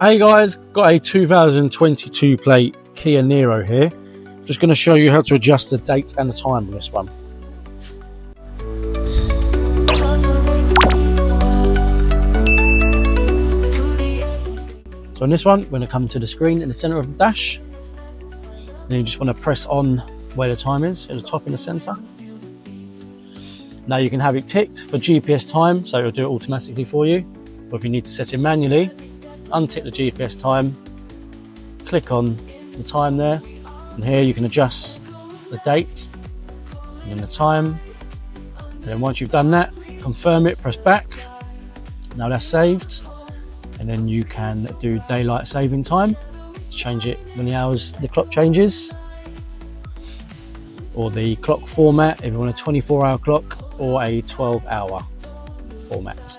Hey guys, got a 2022 plate Kia Niro here. Just going to show you how to adjust the date and the time on this one. So on this one, we're going to come to the screen in the center of the dash. And you just want to press on where the time is, at the top in the center. Now you can have it ticked for GPS time, so it'll do it automatically for you. Or if you need to set it manually, untick the GPS time, click on the time there, and here you can adjust the date and then the time. And then once you've done that, confirm it, press back. Now that's saved, and then you can do daylight saving time to change it when the clock changes, or the clock format if you want a 24-hour clock or a 12-hour format.